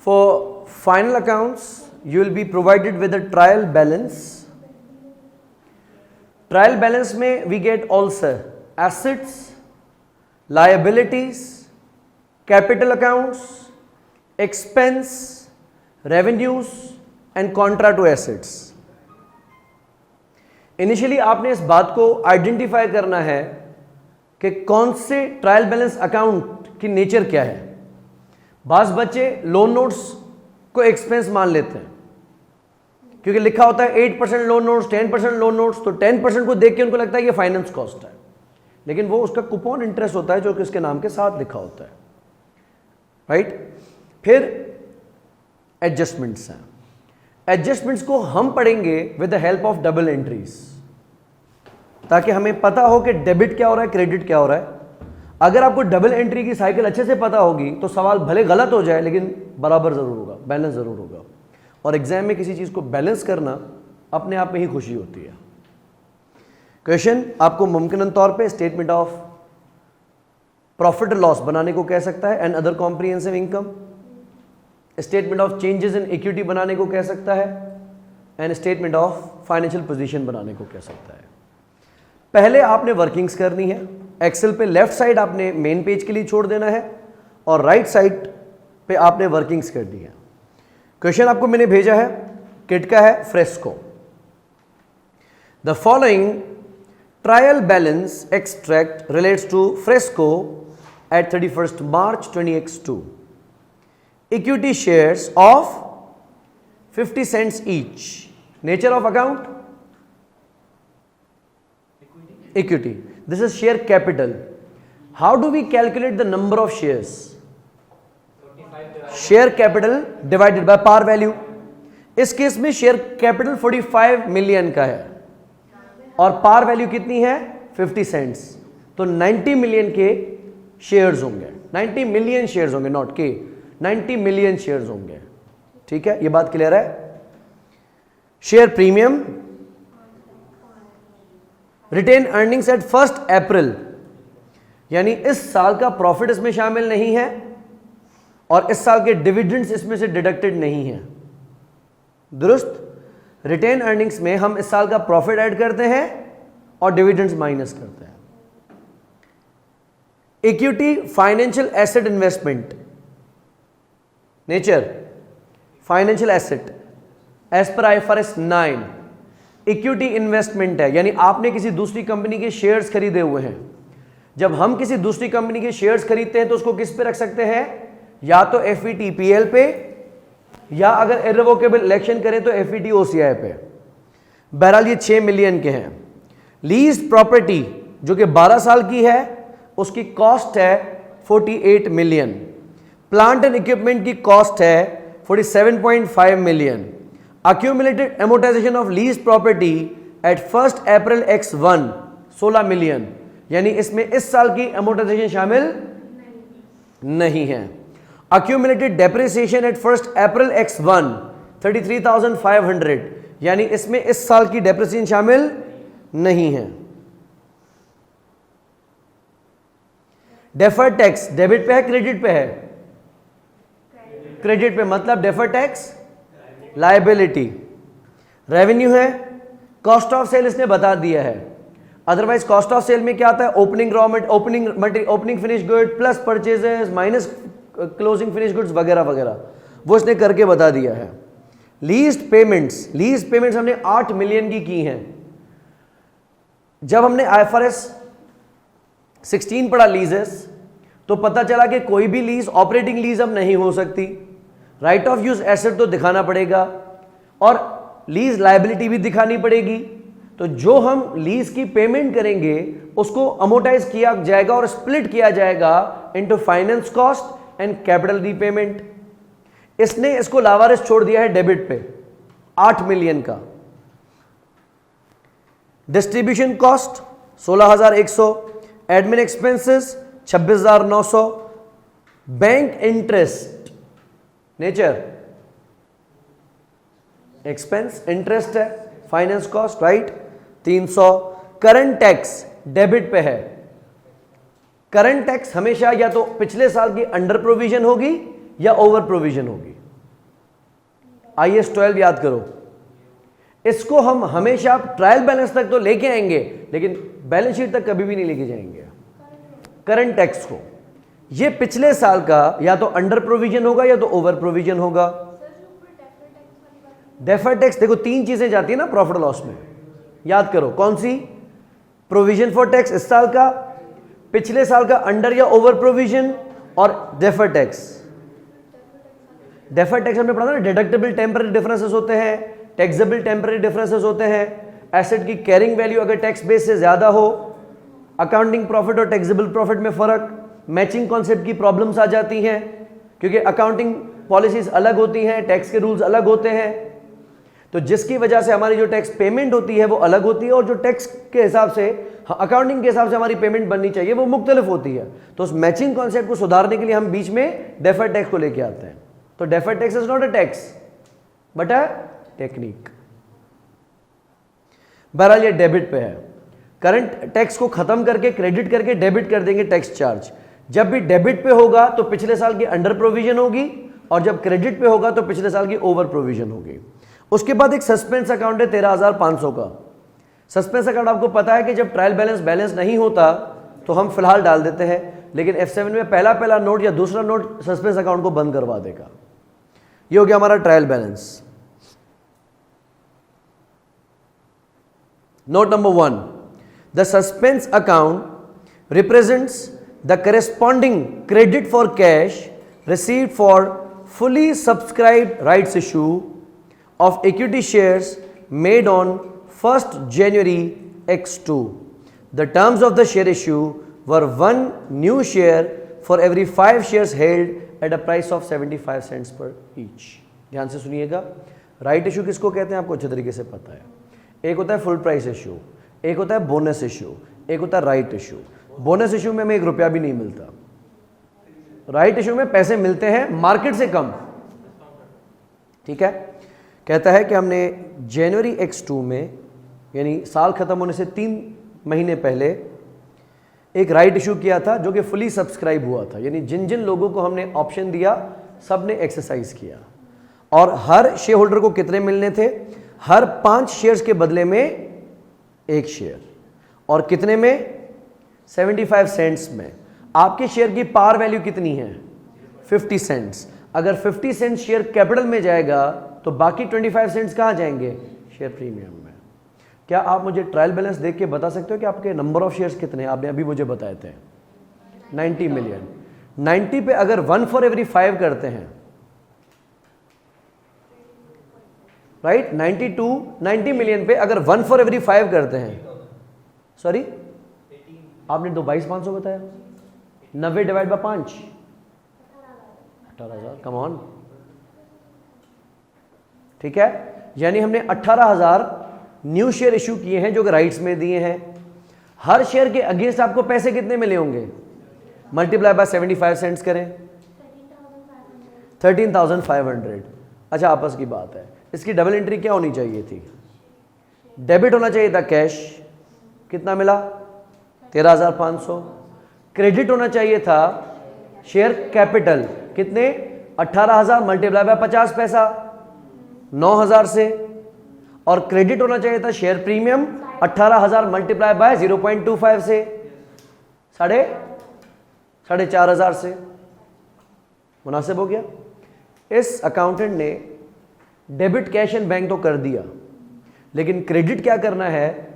For final accounts, you will be provided with a trial balance. Trial balance में we get also assets, liabilities, capital accounts, expense, revenues and contra to assets. Initially आपने इस बात को identify करना है कि कौन से ट्रायल बैलेंस अकाउंट की नेचर क्या है. बास बच्चे लोन नोट्स को एक्सपेंस मान लेते हैं क्योंकि लिखा होता है 8% लोन नोट्स, 10% लोन नोट्स, तो 10% को देख के उनको लगता है ये फाइनेंस कॉस्ट है, लेकिन वो उसका कूपन इंटरेस्ट होता है जो कि उसके नाम के साथ लिखा होता है. राइट. फिर एडजस्टमेंट्स हैं. एडजस्टमेंट्स को हम पढ़ेंगे with the help of double entries, ताकि हमें पता हो कि डेबिट क्या हो रहा है, क्रेडिट क्या हो रहा है. अगर आपको डबल एंट्री की साइकिल अच्छे से पता होगी तो सवाल भले गलत हो जाए लेकिन बराबर जरूर होगा, बैलेंस जरूर होगा. और एग्जाम में किसी चीज को बैलेंस करना अपने आप में ही खुशी होती है. क्वेश्चन आपको मुमकिन तौर पे स्टेटमेंट ऑफ प्रॉफिट लॉस बनाने को कह सकता है and other comprehensive income, statement of changes in equity बनाने को कह सकता है and statement of financial position बनाने को कह सकता है. पहले आपने वर्किंग्स करनी है. एक्सेल पे लेफ्ट साइड आपने मेन पेज के लिए छोड़ देना है और राइट साइड पे आपने वर्किंग्स करनी है. क्वेश्चन आपको मैंने भेजा है, किट का है, Fresco. The following trial balance extract relates to Fresco at 31st March 2022. Equity shares of 50 cents each. Nature of account? Equity. This is share capital. How do we calculate the number of shares? Share capital divided by par value. इस case में share capital 45 million का है और par value कितनी है 50 cents, तो 90 million के shares होंगे. 90 मिलियन शेयर्स होंगे, नॉट के, 90 मिलियन शेयर्स होंगे. ठीक है, ये बात क्लियर है. Share premium, retained earnings at 1 April, यानी इस साल का प्रॉफिट इसमें शामिल नहीं है और इस साल के डिविडेंड्स इसमें से डिडक्टेड नहीं है. दुरुस्त. रिटेन अर्निंग्स में हम इस साल का प्रॉफिट ऐड करते हैं और डिविडेंड्स माइनस करते हैं. Equity financial asset investment. Nature financial asset as per IFRS 9 equity investment है, यानी आपने किसी दूसरी कंपनी के शेयर्स खरीदे हुए हैं. जब हम किसी दूसरी कंपनी के शेयर्स खरीदते हैं तो उसको किस पे रख सकते हैं, या तो FVTPL पे, या अगर इररिवोकेबल इलेक्शन करें तो FVTOCI पे. बहरहाल ये 6 मिलियन के हैं. लीज प्रॉपर्टी जो कि 12 साल की है उसकी कॉस्ट है 48 मिलियन. प्लांट एंड इक्विपमेंट की कॉस्ट है 47.5 million. accumulated amortization of lease property at 1st April X1 16 million, यानी इसमें इस साल की amortization शामिल नहीं है. accumulated depreciation at 1st April X1 33,500, यानी इसमें इस साल की depreciation शामिल नहीं है. deferred tax डेबिट पे है क्रेडिट पे है, क्रेडिट पे, मतलब deferred tax लाइबिलिटी. रेवेन्यू है, कॉस्ट ऑफ सेल इसने बता दिया है. अदरवाइज कॉस्ट ऑफ सेल में क्या आता है, opening raw material, opening finish good plus purchases minus closing finish goods वगैरह वगैरह, वो इसने करके बता दिया है. लीज पेमेंट्स हमने 8 मिलियन की हैं. जब हमने IFRS 16 पढ़ा लीजेस, तो पता चला कि कोई भी लीज ऑपरेटिंग लीज अब नहीं हो सकती. राइट ऑफ यूज एसेट तो दिखाना पड़ेगा और लीज लायबिलिटी भी दिखानी पड़ेगी. तो जो हम लीज की पेमेंट करेंगे उसको अमोर्टाइज किया जाएगा और स्प्लिट किया जाएगा into finance cost and capital repayment. इसने इसको लावारिस छोड़ दिया है डेबिट पे 8 मिलियन का. Distribution cost 16,100, admin expenses 26,900, bank interest, nature expense, interest है, finance cost, right, 300. Current tax debit पे है. करंट टैक्स हमेशा या तो पिछले साल की अंडर प्रोविजन होगी या ओवर प्रोविजन होगी. IAS 12 याद करो। इसको हम हमेशा ट्रायल बैलेंस तक तो लेके आएंगे, लेकिन बैलेंस शीट तक कभी भी नहीं लेके जाएंगे। करंट टैक्स को, ये पिछले साल का या तो अंडर प्रोविजन होगा या तो ओवर प्रोविजन होगा। डेफर्ड टैक्स देखो, तीन चीजें जाती है ना प्रॉफिट लॉस में, याद करो कौन सी? प्रोविजन फॉर टैक्स इस साल का, पिछले साल का अंडर या ओवर प्रोविजन, और डेफर्ड टैक्स। डेफर्ड टैक्स हमने पढ़ा था ना, डिडक्टेबल टेम्पररी डिफरेंसेस होते हैं, टैक्सेबल टेम्पररी डिफरेंसेस होते हैं, एसेट की कैरिंग वैल्यू अगर टैक्स बेस से ज्यादा हो, अकाउंटिंग प्रॉफिट और टैक्सेबल प्रॉफिट में फर्क, मैचिंग कॉन्सेप्ट की प्रॉब्लम्स आ जाती हैं क्योंकि अकाउंटिंग पॉलिसीज अलग होती हैं, टैक्स के रूल्स अलग होते हैं, तो जिसकी वजह से हमारी जो टैक्स पेमेंट होती है वो अलग होती है, और जो टैक्स के हिसाब से अकाउंटिंग के हिसाब से हमारी पेमेंट बननी चाहिए वो मुख्तलिफ होती है। तो उस मैचिंग कॉन्सेप्ट को सुधारने के लिए हम बीच में डेफर्ड टैक्स को लेके आते हैं। तो deferred tax is not a tax but a technique. बहरहाल ये डेबिट पे है। करंट टैक्स को खत्म करके क्रेडिट करके डेबिट कर देंगे टैक्स चार्ज। जब भी डेबिट पे होगा तो पिछले साल की अंडर प्रोविजन होगी, और जब क्रेडिट पे होगा तो पिछले साल की ओवर प्रोविजन होगी। उसके बाद एक सस्पेंस अकाउंट है 13,500 का। सस्पेंस अकाउंट आपको पता है कि जब ट्रायल बैलेंस नहीं होता तो हम फिलहाल डाल देते हैं, लेकिन F7 में पहला नोट या दूसरा नोट सस्पेंस अकाउंट को बंद करवा देगा। ये हो गया हमारा trial balance. Note number 1, the suspense account represents the corresponding credit for cash received for fully subscribed rights issue of equity shares made on 1st January X2. The terms of the share issue were 1 new share for every 5 shares held at a price of 75 cents per each. ध्यान से सुनिएगा, right issue किसको कहते हैं आपको अच्छे तरीके से पता है। एक होता है फुल प्राइस इशू, एक होता है बोनस इशू, एक होता है राइट इशू। बोनस इशू में हमें 1 रुपया भी नहीं मिलता, राइट इशू में पैसे मिलते हैं मार्केट से कम। ठीक है, कहता है कि हमने जनवरी X2 में, यानी साल खत्म होने से 3 महीने पहले एक राइट इशू किया था जो कि फुली सब्सक्राइब हुआ था, यानी जिन जिन लोगों को हमने ऑप्शन दिया सब ने एक्सरसाइज किया। और हर शेयर होल्डर को कितने मिलने थे? हर 5 शेयर्स के बदले में 1 शेयर, और कितने में? 75 सेंट्स में। आपके शेयर की पार वैल्यू कितनी है? 50 सेंट्स। अगर 50 सेंट्स शेयर कैपिटल में जाएगा तो बाकी 25 सेंट्स कहाँ जाएंगे? शेयर प्रीमियम में। क्या आप मुझे ट्रायल बैलेंस देख के बता सकते हो कि आपके नंबर ऑफ शेयर्स कितने हैं? आपने अभी मुझे बताए थे 90 मिलियन। 90 पे अगर 1 for every 5 करते हैं, राइट, 90 मिलियन पे अगर 1 for every 5 करते हैं, सॉरी आपने तो 22,500 बताया, 90 डिवाइड बाय 5, 18,000। कम ऑन, ठीक है, यानी हमने 18,000 न्यू शेयर इशू किए हैं जो कि राइट्स में दिए हैं। हर शेयर के अगेंस्ट आपको पैसे कितने मिले होंगे? मल्टीप्लाई बाय 75 सेंट्स करें, 13,500। अच्छा, आपस की बात है, इसकी डबल एंट्री क्या होनी चाहिए थी? डेबिट होना चाहिए था कैश, कितना मिला? 13,500। क्रेडिट होना चाहिए था शेयर कैपिटल, कितने? 18,000 मल्टीप्लाई बाय 50 पैसा, 9,000 से। और क्रेडिट होना चाहिए था शेयर प्रीमियम, 18,000 मल्टीप्लाई बाय 0.25 से, 4,500 से। मुनासिब हो गया? इस अकाउंटेंट ने डेबिट कैश एंड बैंक तो कर दिया, लेकिन क्रेडिट क्या करना है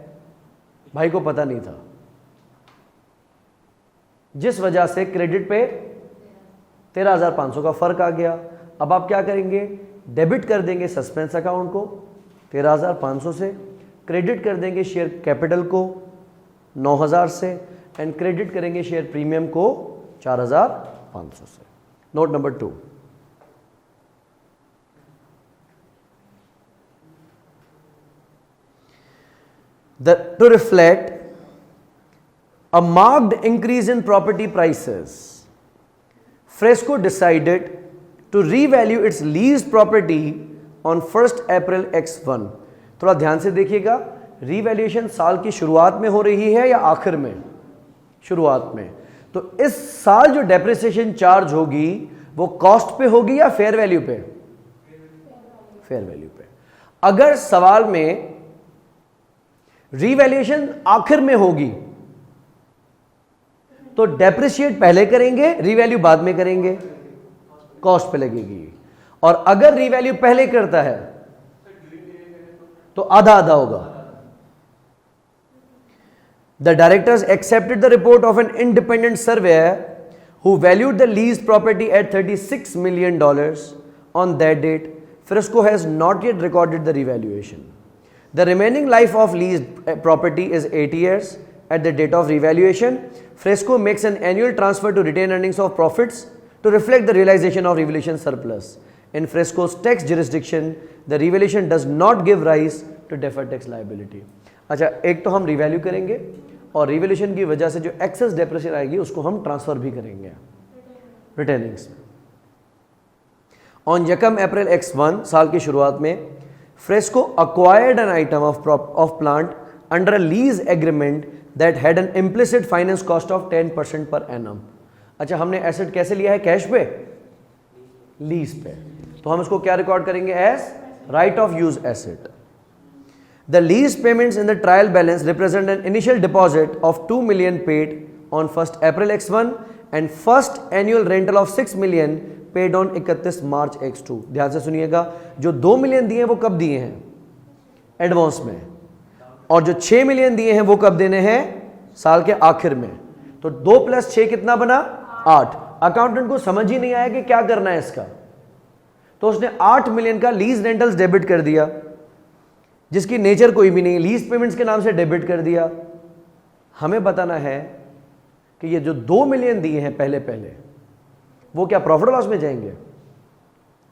भाई को पता नहीं था, जिस वजह से क्रेडिट पे 13,500 का फर्क आ गया। अब आप क्या करेंगे? डेबिट कर देंगे सस्पेंस अकाउंट को 13,500 से, क्रेडिट कर देंगे शेयर कैपिटल को 9,000 से, एंड क्रेडिट करेंगे शेयर प्रीमियम को 4,500 से। Note number 2, to reflect a marked increase in property prices, Fresco decided to revalue its leased property on 1st April X1। थोड़ा ध्यान से देखिएगा, रीवैल्यूएशन साल की शुरुआत में हो रही है या आखिर में? शुरुआत में। तो इस साल जो डेप्रिसिएशन चार्ज होगी वो कॉस्ट पे होगी या फेयर वैल्यू पे? फेयर वैल्यू पे। अगर सवाल में रीवैल्यूएशन आखिर में होगी तो डेप्रिशिएट पहले करेंगे, रीवैल्यू बाद में करेंगे, कॉस्ट पे लगेगी। और अगर रीवैल्यू पहले करता है तो आधा आधा होगा। The directors accepted the report of an independent surveyor who valued the leased property at $36 million on that date. Fresco has not yet recorded the revaluation. The remaining life of leased property is 8 years. At the date of revaluation, Fresco makes an annual transfer to retained earnings of profits to reflect the realization of revaluation surplus. In Fresco's tax jurisdiction, the revaluation does not give rise to deferred tax liability. अच्छा, एक तो हम revalue करेंगे और revaluation की वजह से जो एक्सेस डेप्रिसिएशन आएगी उसको हम ट्रांसफर भी करेंगे रिटेनिंग्स में। ऑन यकम अप्रैल X1 साल की शुरुआत में fresco acquired an item of plant under a lease agreement that had an implicit finance cost of 10% per annum. अच्छा, हमने एसेट कैसे लिया है? कैश पे, लीज पे। तो हम इसको क्या रिकॉर्ड करेंगे? As right of use asset. The lease payments in the trial balance represent an initial deposit of $2 million paid on 1st April X1 and first annual rental of $6 million paid on 31 March X2। ध्यान से सुनिएगा, जो 2 million दिए हैं वो कब दिए हैं? एडवांस में। और जो 6 मिलियन दिए हैं वो कब देने हैं? साल के आखिर में। तो 2 + 6 कितना बना? 8। अकाउंटेंट को समझ ही नहीं आया कि क्या करना है इसका, तो उसने 8 मिलियन का लीज रेंटल्स डेबिट कर दिया, जिसकी नेचर कोई भी नहीं, लीज पेमेंट्स के नाम से डेबिट कर दिया। हमें बताना है कि ये जो 2 मिलियन दिए हैं पहले वो क्या प्रॉफिट लॉस में जाएंगे?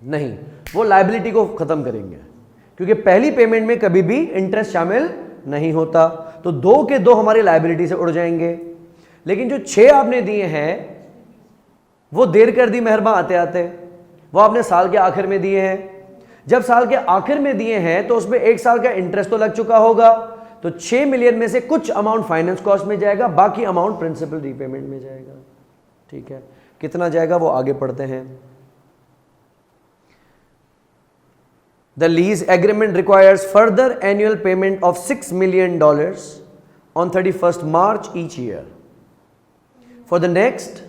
नहीं, वो लायबिलिटी को खत्म करेंगे, क्योंकि पहली पेमेंट में कभी भी इंटरेस्ट शामिल नहीं होता। तो 2 के 2 हमारी लायबिलिटी से उड़ जाएंगे। लेकिन जो 6 आपने दिए हैं वो देर कर दी मेहरबान आते आते, वो आपने साल के आखिर में दिए हैं। जब साल के आखिर में दिए हैं तो उसमें 1 साल का इंटरेस्ट तो लग चुका होगा, तो 6 मिलियन में से कुछ अमाउंट फाइनेंस कॉस्ट में जाएगा, बाकी अमाउंट प्रिंसिपल रीपेमेंट में जाएगा। ठीक है, कितना जाएगा वो आगे पढ़ते हैं। The lease agreement requires further annual payment of $6 million on 31st March each year for the next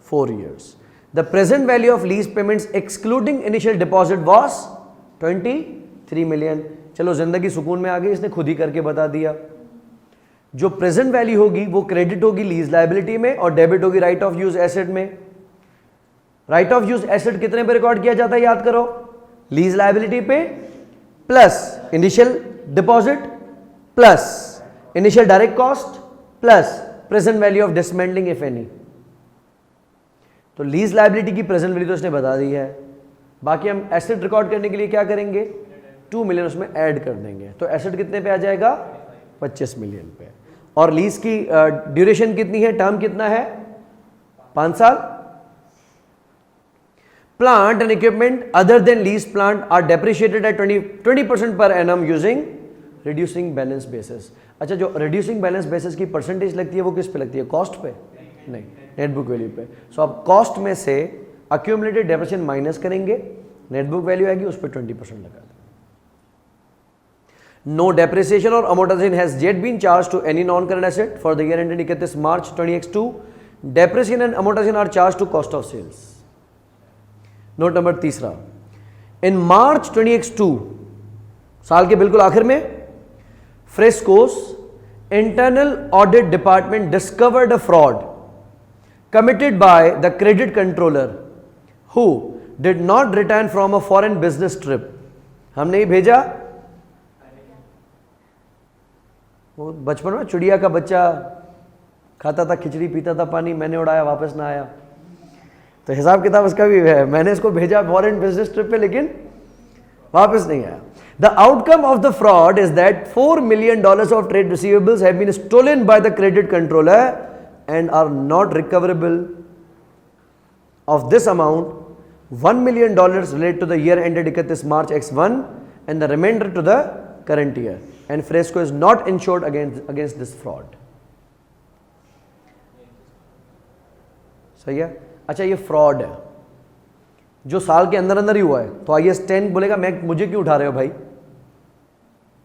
4 years. The present value of lease payments excluding initial deposit was 23 million। चलो जिंदगी सुकून में आ गई, इसने खुद ही करके बता दिया। जो प्रेजेंट वैल्यू होगी वो क्रेडिट होगी लीज लायबिलिटी में और डेबिट होगी राइट ऑफ यूज एसेट में। राइट ऑफ यूज एसेट कितने पे रिकॉर्ड किया जाता है? याद करो, लीज लायबिलिटी पे plus initial deposit plus initial direct cost plus present value of dismantling if any. तो लीज लायबिलिटी की प्रेजेंट वैल्यू तो इसने बता दी है, बाकी हम एसेट रिकॉर्ड करने के लिए क्या करेंगे? 2 मिलियन उसमें ऐड कर देंगे, तो एसेट कितने पे आ जाएगा? 25 मिलियन पे। और लीज की ड्यूरेशन कितनी है? टर्म कितना है? 5 साल। Plant and equipment other than lease plant are depreciated at 20% per annum using reducing balance basis. अच्छा, जो रिड्यूसिंग बैलेंस बेसिस की परसेंटेज लगती है वो किस पे लगती है? कॉस्ट पे नहीं, नेट बुक वैल्यू पे। सो आप कॉस्ट में से अक्यूमुलेटेड डेप्रिसिएशन माइनस करेंगे, नेट बुक वैल्यू आएगी, उस पर 20% लगा दें। नो डेप्रिसिएशन और amortization has yet been charge to any non current asset for the year ended 31 March 2022। Depreciation and amortization are charge to cost of sales. Note number 3, in March 2022 साल के बिल्कुल आखिर में Frescos internal audit department discovered a fraud committed by the credit controller who did not return from a foreign business trip। हमने ही भेजा, वो बचपन में चिड़िया का बच्चा खाता था खिचड़ी, पीता था पानी, मैंने उड़ाया वापस ना आया। तो हिसाब किताब उसका भी है, मैंने इसको भेजा फॉरेन बिजनेस ट्रिप पे लेकिन वापस नहीं आया। The outcome of the fraud is that $4 million of trade receivables have been stolen by the credit controller and are not recoverable. Of this amount, $1 million relate to the year ended 31 March X1 and the remainder to the current year, and Fresco is not insured against this fraud। सही है। अच्छा, ये fraud है, जो साल के अंदर अंदर ही हुआ है, तो IAS 10 बोलेगा मैं मुझे क्यों उठा रहे हो भाई,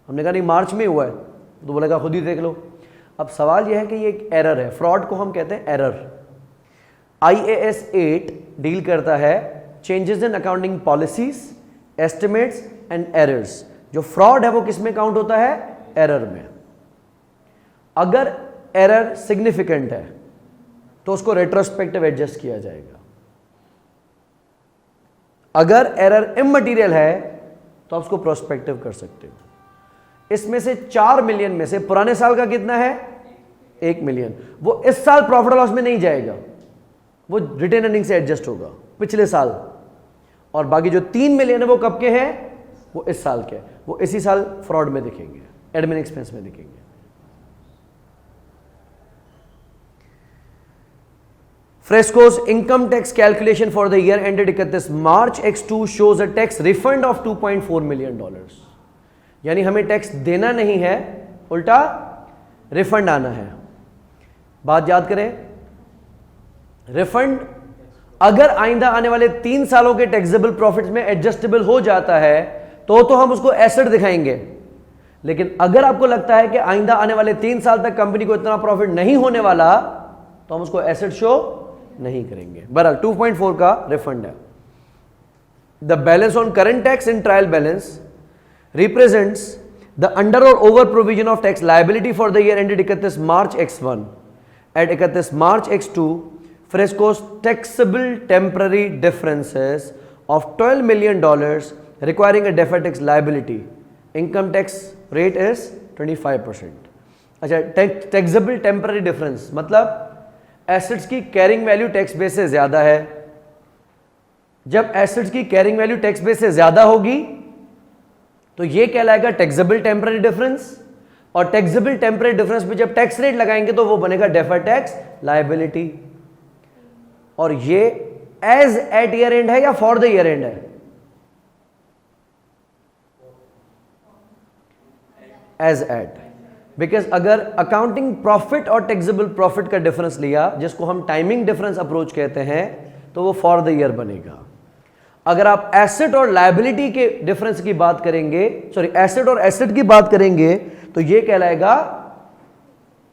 हमने कहा नहीं मार्च में हुआ है, तो बोलेगा खुद ही देख लो। अब सवाल यह है कि ये एक एरर है, फ्रॉड को हम कहते हैं एरर। IAS 8 डील करता है changes in accounting policies, estimates and errors. जो फ्रॉड है वो किस में काउंट होता है, एरर में। अगर एरर सिग्निफिकेंट है तो उसको रेट्रोस्पेक्टिव एडजस्ट किया जाएगा, अगर एरर इममटीरियल है तो आप उसको प्रोस्पेक्टिव कर सकते हो। इसमें से 4 मिलियन में से पुराने साल का कितना है, 1 मिलियन, वो इस साल प्रॉफिट लॉस में नहीं जाएगा, वो रिटेन अर्निंग से एडजस्ट होगा पिछले साल। और बाकी जो 3 मिलियन है वो कब के हैं, वो इस साल के, वो इसी साल फ्रॉड में दिखेंगे, एडमिन एक्सपेंस में दिखेंगे। Fresco's income tax calculation for the year ended 31 March X2 shows a tax refund of $2.4 million। यानी हमें टैक्स देना नहीं है, उल्टा रिफंड आना है। बात याद करें, रिफंड अगर आइंदा आने वाले 3 सालों के टैक्सेबल प्रॉफिट्स में एडजस्टेबल हो जाता है तो हम उसको एसेट दिखाएंगे। लेकिन अगर आपको लगता है कि आइंदा आने वाले 3 साल तक कंपनी को इतना प्रॉफिट नहीं होने वाला, तो हम उसको एसेट शो नहीं करेंगे। बहरहाल 2.4 का रिफंड है। The balance on current tax in trial balance represents the under or over provision of tax liability for the year ended 31 March X1. At 31 March X2, Fresco's taxable temporary differences of $12 million requiring a deferred tax liability. Income tax rate is 25%. अच्छा, taxable temporary difference मतलब assets की carrying value tax base से ज्यादा है। जब assets की carrying value tax base से ज्यादा होगी तो ये कहलाएगा टैक्सेबल टेम्पररी डिफरेंस, और टैक्सेबल टेम्पररी डिफरेंस पे जब टैक्स रेट लगाएंगे तो वो बनेगा डेफर्ड टैक्स लायबिलिटी। और ये एज एट ईयर एंड है या फॉर द ईयर एंड है, एज एट, बिकॉज अगर अकाउंटिंग प्रॉफिट और टैक्सेबल प्रॉफिट का डिफरेंस लिया, जिसको हम टाइमिंग डिफरेंस अप्रोच कहते हैं, तो वो फॉर द ईयर बनेगा। अगर आप एसेट और लायबिलिटी के डिफरेंस की बात करेंगे, सॉरी एसेट और एसेट की बात करेंगे, तो ये कहलाएगा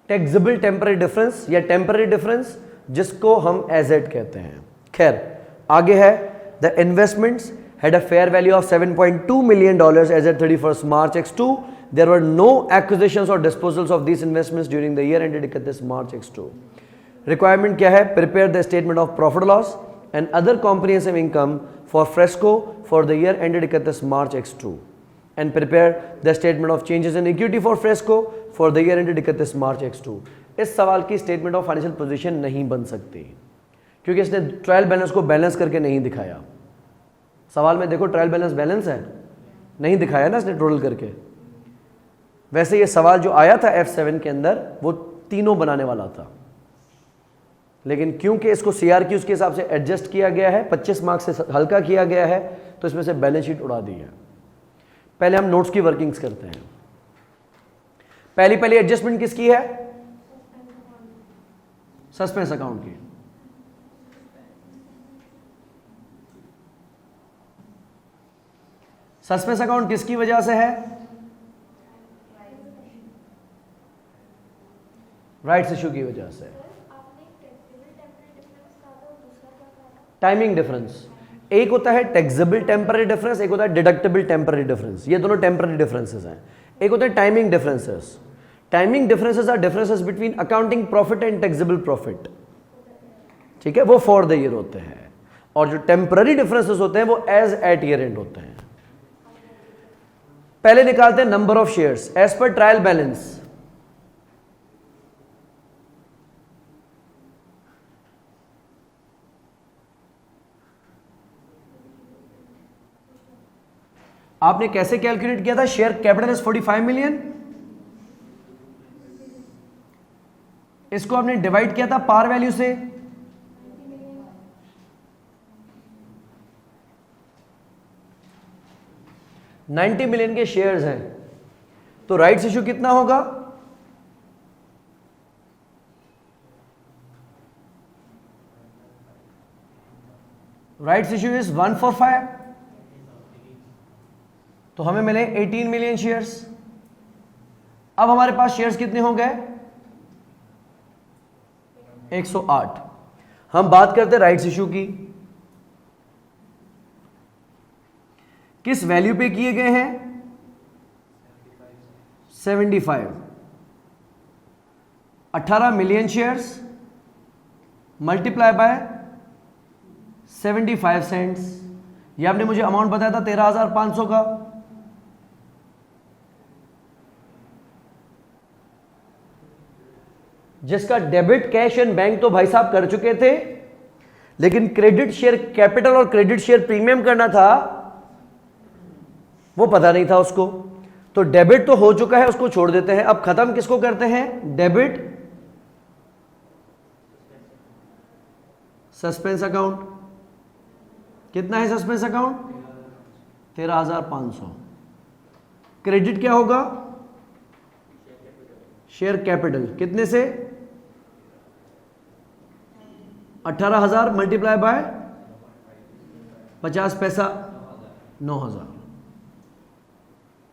टैक्सेबल टेम्पररी डिफरेंस या टेम्पररी डिफरेंस, जिसको हम एसेट कहते हैं। खैर आगे है, the investments had a fair value of $7.2 million as at 31st March X2. There were no acquisitions or disposals of these investments during the year ended 31st March X2. Requirement क्या है, prepare the statement of profit loss and other comprehensive income for Fresco for the year ended 31st March X2 and prepare the statement of changes in equity for Fresco for the year ended 31st March X2. इस सवाल की statement of financial position नहीं बन सकती क्योंकि इसने trial balance को balance करके नहीं दिखाया। सवाल में देखो ट्रायल बैलेंस बैलेंस है, नहीं दिखाया ना इसने टोटल करके। वैसे ये सवाल जो आया था F7 के अंदर वो तीनों बनाने वाला था, लेकिन क्योंकि इसको CRQ उसके हिसाब से एडजस्ट किया गया है, 25 मार्क्स से हल्का किया गया है, तो इसमें से बैलेंस शीट उड़ा दी है। पहले हम नोट्स की वर्किंग्स करते हैं। पहली एडजस्टमेंट किसकी है, सस्पेंस अकाउंट की। सस्पेंस अकाउंट किसकी वजह से है, राइट्स इशू की वजह से। टाइमिंग डिफरेंस, एक होता है टैक्सेबल टेम्पररी डिफरेंस, एक होता है डिडक्टेबल टेम्पररी डिफरेंस। ये दोनों टेम्पररी डिफरेंसेस हैं। एक होता है timing differences. Timing differences are differences between accounting profit and taxable profit, ठीक है, वो फॉर द ईयर होते हैं। और जो टेम्पररी डिफरेंसेस होते हैं वो एज एट ईयर एंड होते हैं। पहले निकालते हैं number of shares as per trial balance. आपने कैसे कैलकुलेट किया था, शेयर कैपिटल इज 45 मिलियन, इसको आपने डिवाइड किया था पार वैल्यू से, $90 मिलियन के शेयर्स हैं, तो राइट्स इशू कितना होगा, राइट्स इश्यू इज 145, तो हमें मिले 18 मिलियन शेयर्स। अब हमारे पास शेयर्स कितने हो गए? 108। हम बात करते हैं राइट्स इश्यू की। किस वैल्यू पे किए गए हैं? 75। 18 million shares multiply by 75 cents. ये आपने मुझे अमाउंट बताया था 13,500 का। जिसका डेबिट कैश एंड बैंक तो भाई साहब कर चुके थे, लेकिन क्रेडिट शेयर कैपिटल और क्रेडिट शेयर प्रीमियम करना था, वो पता नहीं था उसको। तो डेबिट तो हो चुका है, उसको छोड़ देते हैं। अब खत्म किसको करते हैं? Debit suspense account. कितना है सस्पेंस अकाउंट? 13,500। क्रेडिट क्या होगा? Share capital. कितने से? 18,000 मल्टीप्लाई बाय 50 पैसा 9,000।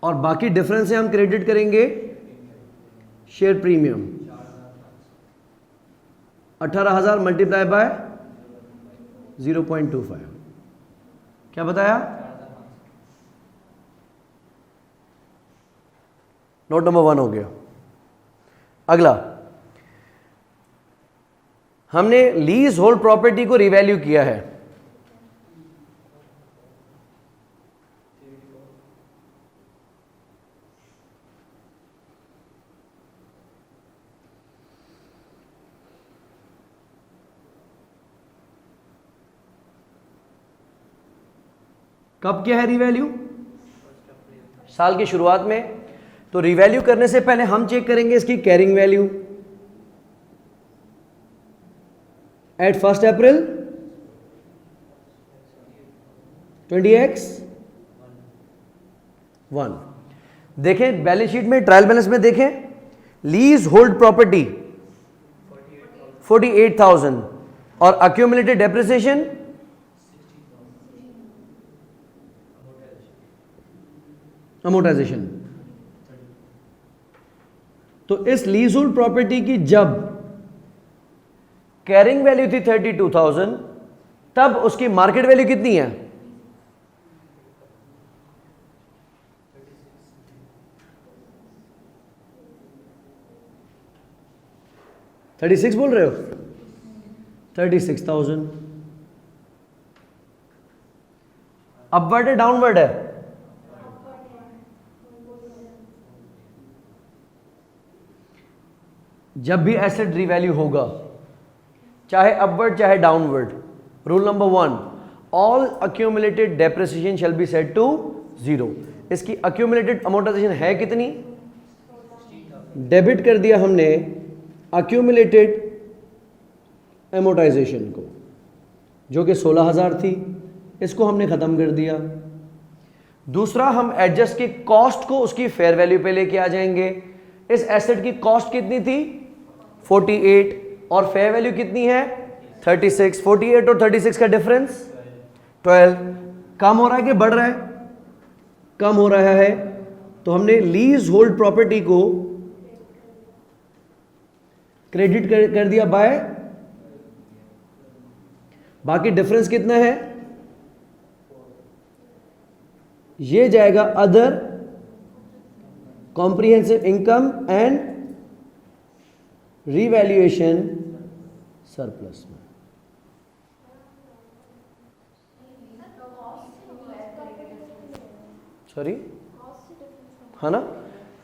और बाकी डिफरेंस से हम क्रेडिट करेंगे शेयर प्रीमियम। 18,000 multiply by 0.25। क्या बताया? नोट नंबर 1 हो गया। अगला, हमने लीज होल्ड प्रॉपर्टी को रिवैल्यू किया है। कब किया है रिवैल्यू? साल की शुरुआत में। तो रिवैल्यू करने से पहले हम चेक करेंगे इसकी कैरिंग वैल्यू। एट 1 अप्रैल 20x1। देखें बैलेंस शीट में, ट्रायल बैलेंस में देखें, लीज होल्ड प्रॉपर्टी 48,000 और अक्यूमुलेटेड डेप्रिसिएशन अमोर्टाइजेशन। तो इस लीज होल्ड प्रॉपर्टी की जब कैरिंग वैल्यू थी 32,000, तब उसकी मार्केट वैल्यू कितनी है? 36 बोल रहे हो? 36,000। अपवर्ड है डाउनवर्ड है? जब भी एसेट रिवैल्यू होगा, चाहे अपवर्ड चाहे downward, rule number 1, all accumulated depreciation shall be set to 0। इसकी अक्यूमुलेटेड अमोर्टाइजेशन है कितनी? डेबिट कर दिया हमने अक्यूमुलेटेड अमोर्टाइजेशन को, जो कि 16,000 थी, इसको हमने खत्म कर दिया। दूसरा, हम एडजस्ट की कॉस्ट को उसकी फेयर वैल्यू पे लेके आ जाएंगे। इस एसेट की कॉस्ट कितनी थी? 48 और फेयर वैल्यू कितनी है? 36। 48 और 36 का डिफरेंस 12। कम हो रहा है कि बढ़ रहा है? कम हो रहा है। तो हमने लीज होल्ड प्रॉपर्टी को क्रेडिट कर दिया बाय, बाकी डिफरेंस कितना है? ये जाएगा other comprehensive income and revaluation surplus में। सॉरी, है ना,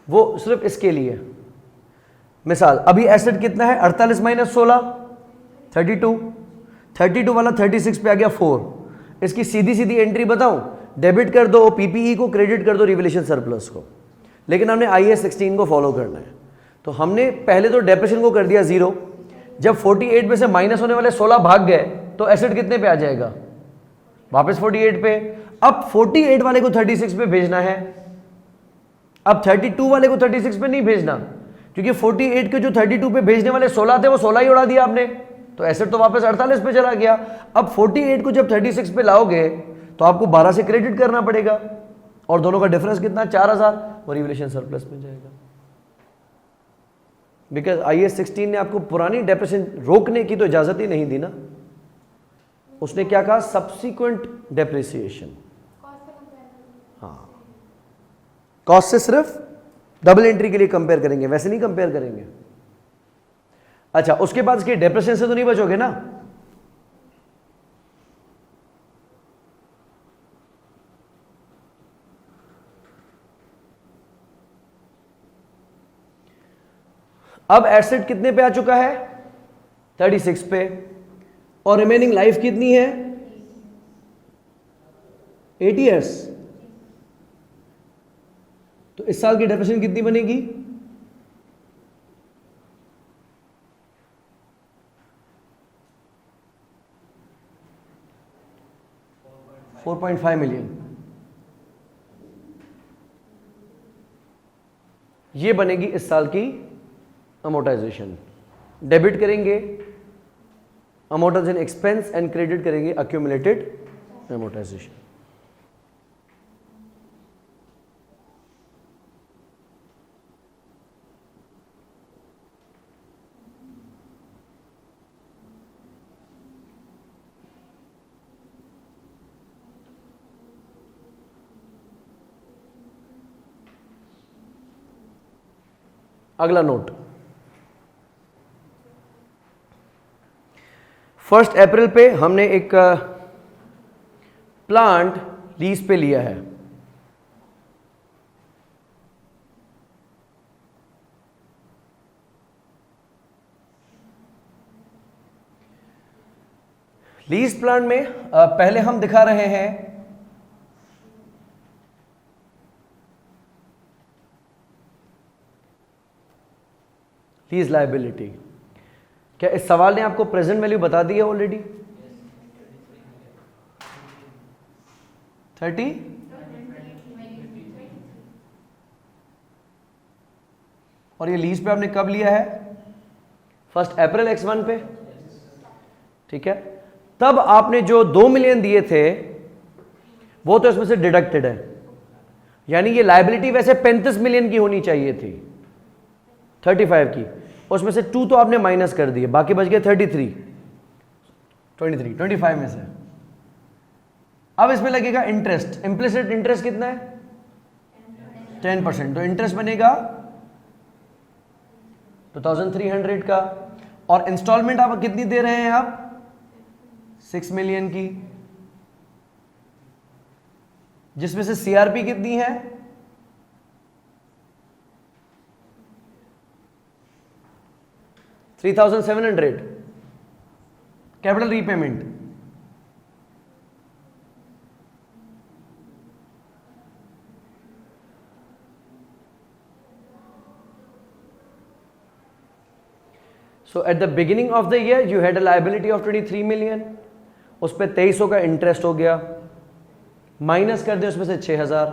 वो सिर्फ इसके लिए। मिसाल, अभी एसेट कितना है? 48 माइनस 16 32। 32 वाला 36 पे आ गया 4। इसकी सीधी सीधी एंट्री बताऊं, डेबिट कर दो पीपीई को, क्रेडिट कर दो रिवैल्यूएशन सरप्लस को। लेकिन हमने IAS 16 को फॉलो करना है। तो हमने पहले तो डेप्रिसिएशन को कर दिया 0। जब 48 में से माइनस होने वाले 16 भाग गए तो एसेट कितने पे आ जाएगा? वापस 48 पे। अब 48 वाले को 36 पे भेजना है। अब 32 वाले को 36 पे नहीं भेजना, क्योंकि 48 के जो 32 पे भेजने वाले 16 थे वो 16 ही उड़ा दिया आपने। तो एसेट तो वापस 48 पे चला गया। अब 48 को जब 36 पे लाओगे तो आपको 12 से क्रेडिट करना पड़ेगा, और दोनों का डिफरेंस कितना, 4000, और रिवैल्यूएशन सरप्लस में जाएगा। बिकॉज IAS 16 ने आपको पुरानी डेप्रिसिएशन रोकने की तो इजाजत ही नहीं दी ना, उसने क्या कहा, सब्सिक्वेंट डेप्रिसिएशन। हाँ, कॉस्ट से सिर्फ डबल एंट्री के लिए कंपेयर करेंगे, वैसे नहीं कंपेयर करेंगे। अच्छा, उसके बाद इसके डेप्रिसिएशन से तो नहीं बचोगे ना, अब एसेट कितने पे आ चुका है, 36 पे, और रिमेनिंग लाइफ कितनी है, 8 ईयर्स। तो इस साल की डेप्रिसिएशन कितनी बनेगी, 4.5 मिलियन। ये बनेगी इस साल की अमोर्टाइजेशन। डेबिट करेंगे अमोर्टाइजेशन एक्सपेंस एंड क्रेडिट करेंगे अक्यूमुलेटेड अमोर्टाइजेशन। अगला नोट, 1 अप्रैल पे हमने एक प्लांट लीज पे लिया है। लीज प्लांट में पहले हम दिखा रहे हैं लीज लायबिलिटी। क्या इस सवाल ने आपको प्रेजेंट वैल्यू बता दी है ऑलरेडी? 30 और ये लीज पे आपने कब लिया है? 1 अप्रैल X1 पे, ठीक है। तब आपने जो 2 मिलियन दिए थे वो तो इसमें से डिडक्टेड है, यानी ये लायबिलिटी वैसे 35 मिलियन की होनी चाहिए थी, 35 की, उसमें से 2 तो आपने माइनस कर दिए, बाकी बच गए 25 में से। अब इसमें लगेगा इंटरेस्ट, इम्प्लिसिट इंटरेस्ट कितना है, 10%, तो इंटरेस्ट बनेगा 2300 का, और इंस्टॉलमेंट आप कितनी दे रहे हैं आप, 6 मिलियन की, जिसमें से सीआरपी कितनी है, 3700, capital repayment. So at the beginning of the year you had a liability of 23 million, उस पर 2300 का इंटरेस्ट हो गया, माइनस कर दें उसमें से 6000,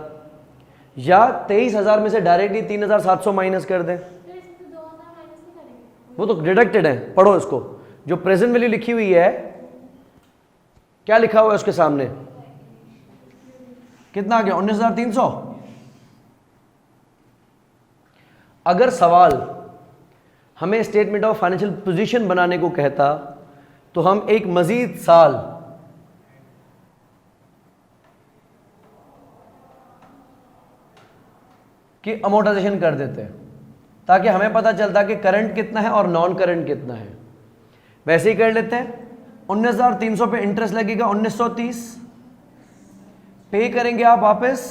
या 23000 में से डायरेक्टली 3700 माइनस कर दें, वो तो डिडक्टेड है। पढ़ो इसको, जो प्रेजेंट वैल्यू लिखी हुई है क्या लिखा हुआ है उसके सामने, कितना आ गया, 19300। अगर सवाल हमें स्टेटमेंट ऑफ फाइनेंशियल पोजीशन बनाने को कहता तो हम एक मजीद साल की अमोर्टाइजेशन कर देते हैं, ताकि हमें पता चलता कि करंट कितना है और नॉन करंट कितना है। वैसे ही कर लेते हैं, 19300 पे इंटरेस्ट लगेगा 1930, पे करेंगे आप वापस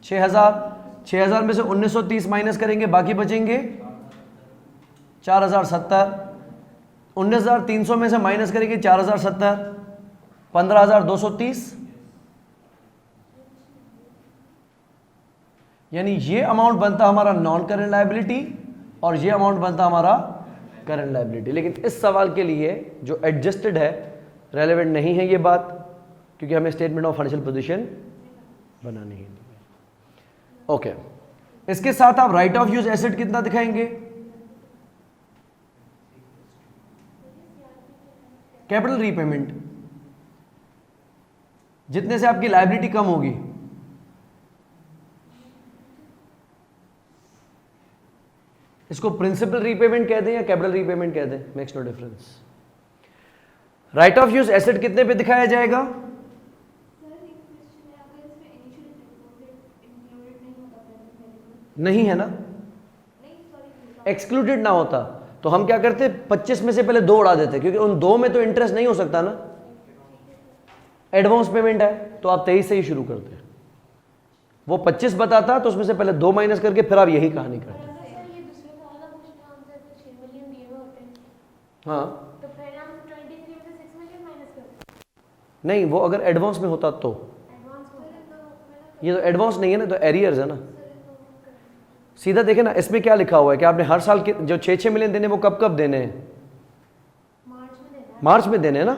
6000 में से 1930 माइनस करेंगे, बाकी बचेंगे 4070, 19300 में से माइनस करेंगे 4070, 15230, यानी ये अमाउंट बनता हमारा नॉन करंट लायबिलिटी और ये अमाउंट बनता हमारा करंट लायबिलिटी। लेकिन इस सवाल के लिए जो एडजस्टेड है रेलेवेंट नहीं है ये बात, क्योंकि हमें स्टेटमेंट ऑफ फाइनेंशियल पोजीशन बनानी है। ओके, इसके साथ आप राइट ऑफ यूज एसेट कितना दिखाएंगे, कैपिटल रीपेमेंट, जितने से आपकी लायबिलिटी कम होगी। इसको प्रिंसिपल रीपेमेंट कहते हैं या कैपिटल रीपेमेंट कहते हैं, makes no difference. Right of use asset कितने पे दिखाया जाएगा? नहीं है ना, एक्सक्लूडेड ना होता तो हम क्या करते, 25 में से पहले 2 उड़ा देते, क्योंकि उन 2 में तो इंटरेस्ट नहीं हो सकता ना, एडवांस पेमेंट है, तो आप 23 से ही शुरू करते। वो 25 बताता तो उसमें से पहले 2 माइनस करके फिर आप यही कहानी करते। हाँ तो फिर हम 23 में से 6 मिलियन माइनस करते। नहीं, वो अगर एडवांस में होता तो, ये तो एडवांस नहीं है ना, तो एरियर्स है ना। सीधा देखे ना, इसमें क्या लिखा हुआ है कि आपने हर साल के जो 6-6 मिलियन देने वो कब कब देने हैं? मार्च में देने हैं ना।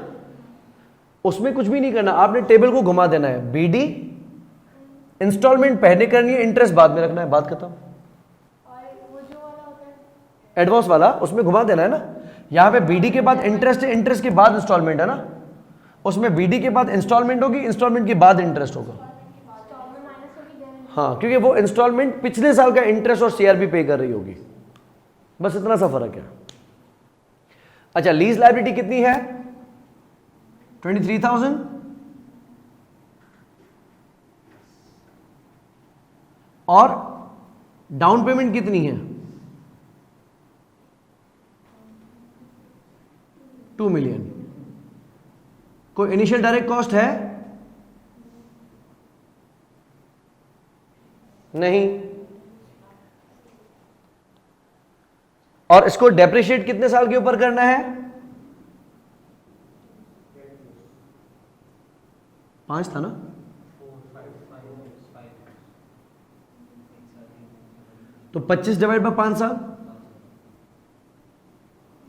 उसमें कुछ भी नहीं करना, आपने टेबल को घुमा देना है, बीडी इंस्टॉलमेंट पहले करनी है, इंटरेस्ट बाद में रखना है, बात खत्म। और वो जो वाला होता है एडवांस वाला उसमें घुमा देना है ना। यहाँ पे बीडी के बाद इंटरेस्ट है, इंटरेस्ट के बाद इंस्टॉलमेंट है ना, उसमें बीडी के बाद इंस्टॉलमेंट होगी, इंस्टॉलमेंट के बाद इंटरेस्ट होगा। हाँ, क्योंकि वो इंस्टॉलमेंट पिछले साल का इंटरेस्ट और सीआरबी पे कर रही होगी, बस इतना सा फर्क है। अच्छा, लीज लायबिलिटी कितनी है? 23,000। और डाउन पेमेंट कितनी है? 2 मिलियन। कोई इनिशियल डायरेक्ट कॉस्ट है? नहीं। और इसको डेप्रिशिएट कितने साल के ऊपर करना है? 5 था ना। तो 25 डिवाइड बाय 5 साल।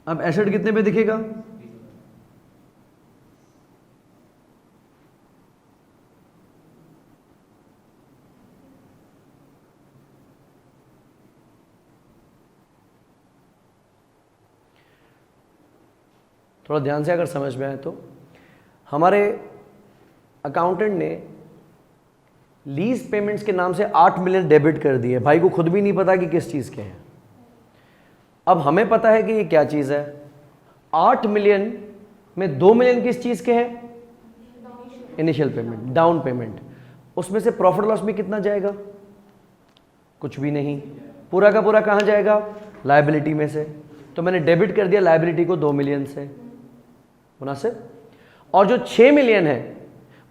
अब एसेट कितने पे दिखेगा? थोड़ा ध्यान से अगर समझ में आए तो, हमारे अकाउंटेंट ने लीज पेमेंट्स के नाम से 8 मिलियन डेबिट कर दिए, भाई को खुद भी नहीं पता कि किस चीज़ के हैं। अब हमें पता है कि ये क्या चीज़ है। 8 मिलियन में 2 मिलियन किस चीज़ के हैं? Initial payment, down payment. उसमें से प्रॉफिट लॉस में कितना जाएगा? कुछ भी नहीं। पूरा का पूरा कहाँ जाएगा? लायबिलिटी में से। तो मैंने डेबिट कर दिया लायबिलिटी को 2 मिलियन से, मुनासिब। और जो 6 मिलियन है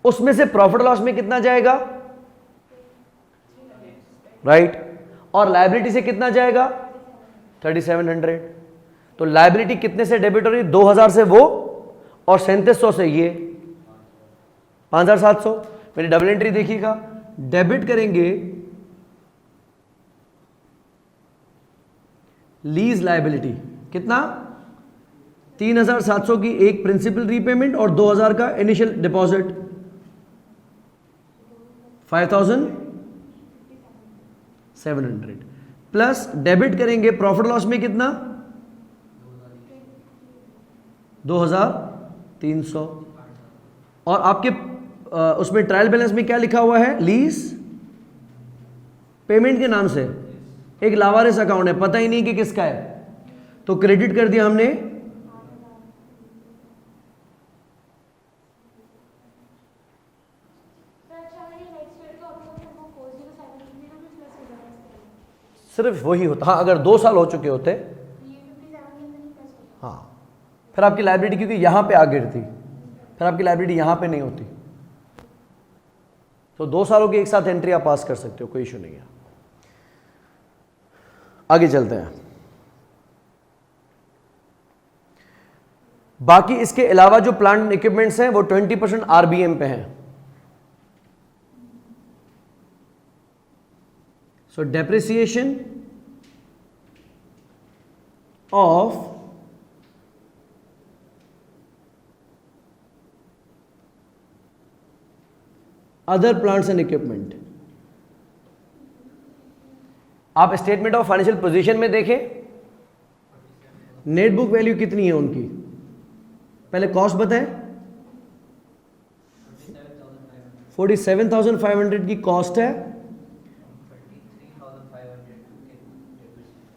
उसमें से प्रॉफिट लॉस में कितना जाएगा? राइट। और लायबिलिटी से कितना जाएगा? 3700। तो लायबिलिटी कितने से डेबिट हो रही है? 2000 से वो, और 3700 से ये, 5700। मेरी डबल एंट्री देखिएगा, डेबिट करेंगे लीज लायबिलिटी कितना? 3700 की एक प्रिंसिपल रीपेमेंट और 2000 का इनिशियल डिपॉजिट, 5700 प्लस डेबिट करेंगे प्रॉफिट लॉस में कितना? 2300। और आपके उसमें ट्रायल बैलेंस में क्या लिखा हुआ है? लीज पेमेंट के नाम से एक लावारिस अकाउंट है, पता ही नहीं कि किसका है, तो क्रेडिट कर दिया हमने। सिर्फ वही होता। हाँ, अगर 2 साल हो चुके होते, हाँ, फिर आपकी लायबिलिटी, क्योंकि यहां पे आ गिरती, फिर आपकी लायबिलिटी यहां पे नहीं होती। तो 2 सालों की एक साथ एंट्री आप पास कर सकते हो, कोई इशू नहीं है। आगे चलते हैं। बाकी इसके अलावा जो प्लांट इक्विपमेंट्स हैं वो 20% आरबीएम पे हैं। सो depreciation of other plants and equipment, आप स्टेटमेंट ऑफ फाइनेंशियल पोजीशन में देखें, नेट बुक वैल्यू कितनी है उनकी? पहले कॉस्ट बताएं। 47,500 की कॉस्ट है,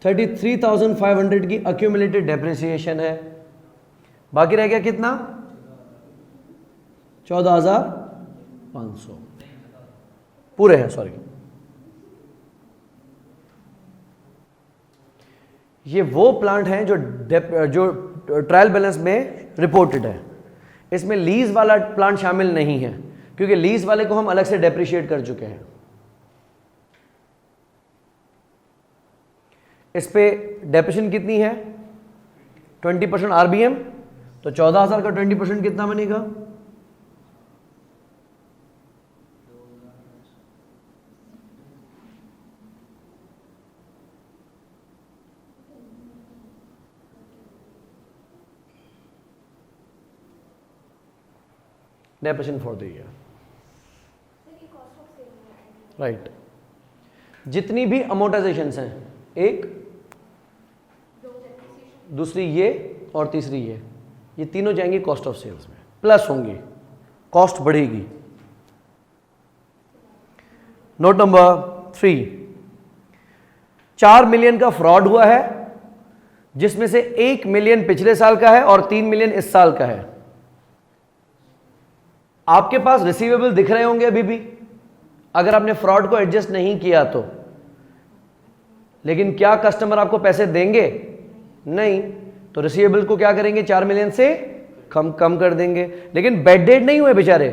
33,500 की अक्यूमुलेटेड डेप्रिसिएशन है, बाकी रह गया कितना? 14,500 पूरे हैं, सॉरी। ये वो प्लांट हैं जो ट्रायल बैलेंस में रिपोर्टेड है। इसमें लीज वाला प्लांट शामिल नहीं है, क्योंकि लीज वाले को हम अलग से डेप्रिशिएट कर चुके हैं। इस पे डेप्रिसिएशन कितनी है? 20% आरबीएम, तो 14,000 का 20% कितना बनेगा? Depreciation for the year, right. जितनी भी अमोर्टाइजेशंस हैं, एक, दूसरी ये और तीसरी ये तीनों जाएंगे कॉस्ट ऑफ सेल्स में, प्लस होंगी, कॉस्ट बढ़ेगी। नोट नंबर 3, 4 मिलियन का फ्रॉड हुआ है, जिसमें से 1 मिलियन पिछले साल का है और 3 मिलियन इस साल का है। आपके पास रिसीवेबल दिख रहे होंगे अभी भी, अगर आपने फ्रॉड को एडजस्ट नहीं किया तो, लेकिन क्या कस्टमर आपको पैसे देंगे? नहीं, तो रिसीवेबल को क्या करेंगे? 4 मिलियन से कम कर देंगे। लेकिन बेड डेट नहीं हुए बेचारे,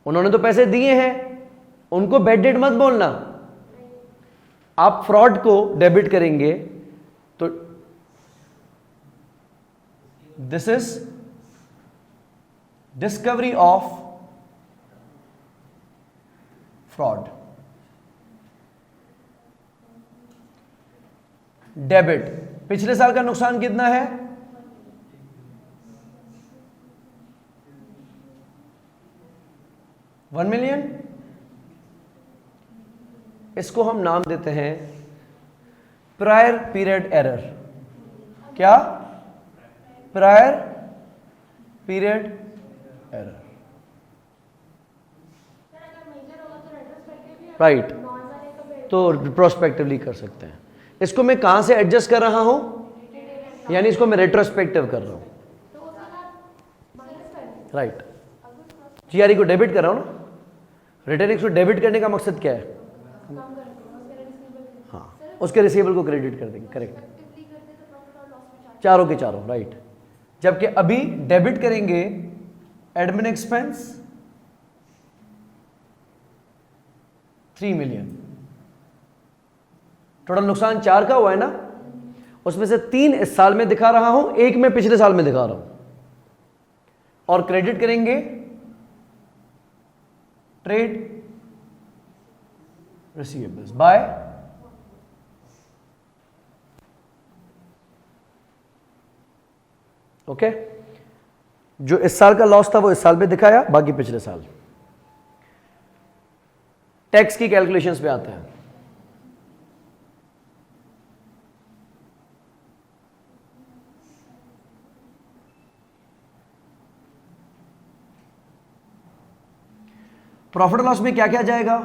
उन्होंने तो पैसे दिए हैं, उनको बेड डेट मत बोलना। आप फ्रॉड को डेबिट करेंगे तो this is discovery of fraud, debit. पिछले साल का नुकसान कितना है? 1 मिलियन। इसको हम नाम देते हैं प्रायर पीरियड एरर। क्या? Prior period error, right. तो प्रोस्पेक्टिवली कर सकते हैं। इसको मैं कहां से एडजस्ट कर रहा हूं? यानी इसको मैं रेट्रोस्पेक्टिव कर रहा हूं, राइट। जीआरई को डेबिट कर रहा हूं ना। रिटर्न को डेबिट करने का मकसद क्या है? हाँ, उसके रिसीवेबल को क्रेडिट कर देंगे, करेक्ट। चारों के चारों, राइट। जबकि अभी डेबिट करेंगे एडमिन एक्सपेंस 3 मिलियन। टोटल नुकसान 4 का हुआ है ना, उसमें से 3 इस साल में दिखा रहा हूं, 1 मैं पिछले साल में दिखा रहा हूं। और क्रेडिट करेंगे ट्रेड रिसीवेबल्स बाय ओके। जो इस साल का लॉस था वो इस साल में दिखाया, बाकी पिछले साल। टैक्स की कैलकुलेशंस पे आते हैं। प्रॉफिट लॉस में क्या क्या जाएगा?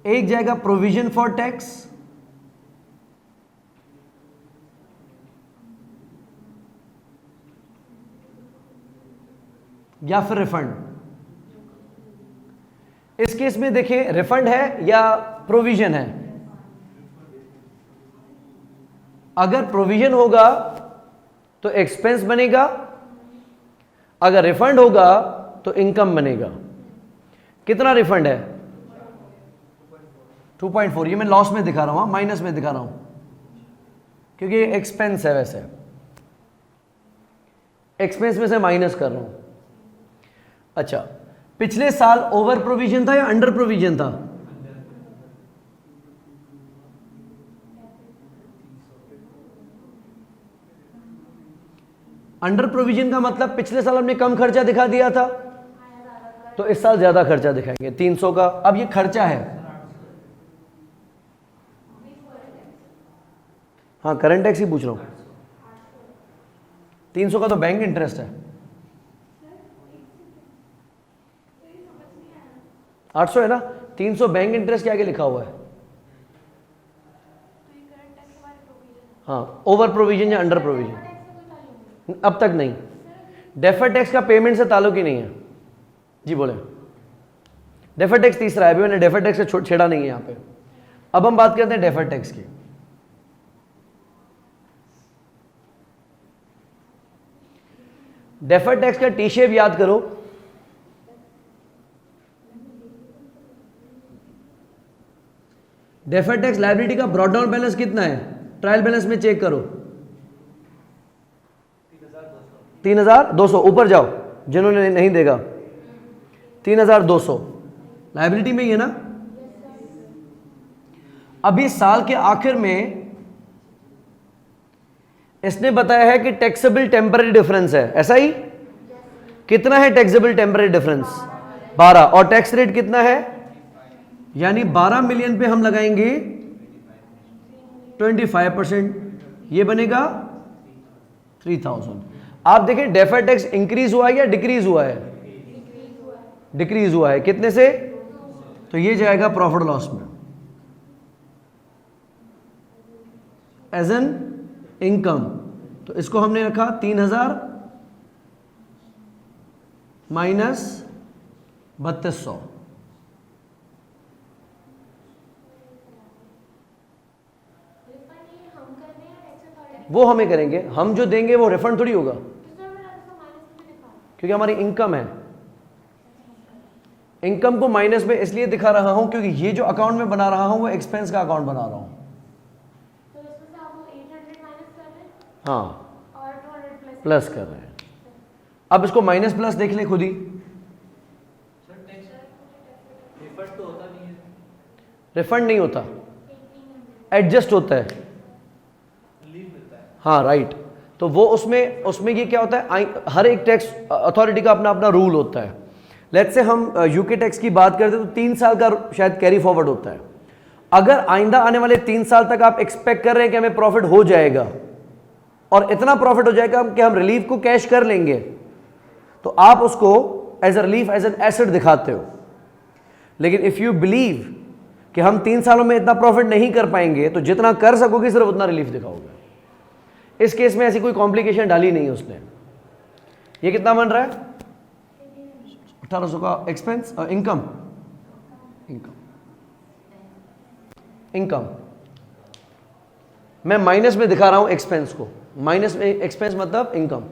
एक जाएगा प्रोविजन फॉर टैक्स, या फिर रिफंड। इस केस में देखिए, रिफंड है या प्रोविजन है। अगर प्रोविजन होगा तो एक्सपेंस बनेगा, अगर रिफंड होगा तो इनकम बनेगा। कितना रिफंड है? 2.4। ये मैं लॉस में दिखा रहा हूं, माइनस में दिखा रहा हूं, क्योंकि एक्सपेंस है। वैसे एक्सपेंस में से माइनस कर रहा हूं। अच्छा, पिछले साल ओवर प्रोविजन था या अंडर प्रोविजन था? अंडर प्रोविजन का मतलब पिछले साल हमने कम खर्चा दिखा दिया था, तो इस साल ज्यादा खर्चा दिखाएंगे 300 का। अब ये खर्चा है, हाँ करंट टैक्स ही पूछ रहा हूँ। 300 का तो बैंक इंटरेस्ट है। 800 है ना, 300 बैंक इंटरेस्ट के आगे लिखा हुआ है। हाँ ओवर प्रोविजन या अंडर प्रोविजन, अब तक नहीं। डेफर टैक्स का पेमेंट से ताल्लुक ही नहीं है। जी बोले, डेफर टैक्स तीसरा है, अभी मैंने डेफर टैक्स से छेड़ा नहीं है यहाँ पे। अब हम बात करते हैं डेफर टैक्स की। डेफर टैक्स का टी शेप याद करो। डेफर टैक्स लायबिलिटी का ब्रॉड डाउन बैलेंस कितना है, ट्रायल बैलेंस में चेक करो। 3200, ऊपर जाओ जिन्होंने नहीं देगा। 3200 लायबिलिटी में ही है ना। अभी साल के आखिर में इसने बताया है कि टैक्सेबल टेम्पररी डिफरेंस है, ऐसा ही। कितना है टैक्सेबल टेम्पररी डिफरेंस? 12। और टैक्स रेट कितना है? यानी 12 मिलियन पे हम लगाएंगे 25%, ये बनेगा 3000। आप देखें डेफर टैक्स इंक्रीज हुआ है या डिक्रीज हुआ है? डिक्रीज हुआ है। कितने से? तो ये जाएगा प्रॉफिट लॉस में एज एन इनकम। तो इसको हमने रखा 3000 माइनस 3200। वो हमें करेंगे, हम जो देंगे वो रिफंड थोड़ी होगा, क्योंकि हमारी इनकम है। इनकम को माइनस में इसलिए दिखा रहा हूं क्योंकि ये जो अकाउंट में बना रहा हूं वो एक्सपेंस का अकाउंट बना रहा हूं। तो इसमें से आप 800 माइनस कर रहे हैं हाँ, और 200 प्लस कर रहे हैं। अब इसको माइनस प्लस देख ले खुद ही। रिफंड नहीं होता, एडजस्ट होता है। हाँ राइट। तो वो उसमें ये क्या होता है, हर एक टैक्स अथॉरिटी का अपना अपना रूल होता है। लेट्स से हम यूके टैक्स की बात करते हैं तो 3 साल का शायद कैरी फॉरवर्ड होता है। अगर आइंदा आने वाले 3 साल तक आप एक्सपेक्ट कर रहे हैं कि हमें प्रॉफिट हो जाएगा और इतना प्रॉफिट हो जाएगा कि हम रिलीफ को कैश कर लेंगे, तो आप उसको as a relief, as an asset दिखाते हो। लेकिन इफ यू बिलीव कि हम 3 सालों में इतना प्रॉफिट नहीं कर पाएंगे, तो जितना कर सकोगे सिर्फ उतना रिलीफ दिखाओगे। इस केस में ऐसी कोई कॉम्प्लिकेशन डाली नहीं है उसने। ये कितना बन रहा है? 1800 का एक्सपेंस, इनकम मैं माइनस में दिखा रहा हूं एक्सपेंस को। माइनस में एक्सपेंस मतलब इनकम।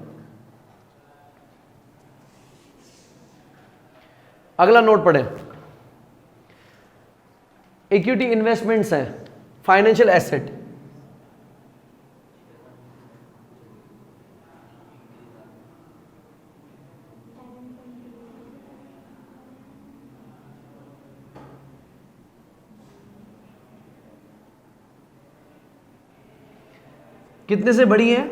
अगला नोट पढ़ें। इक्विटी इन्वेस्टमेंट्स हैं, फाइनेंशियल एसेट। कितने से बड़ी है?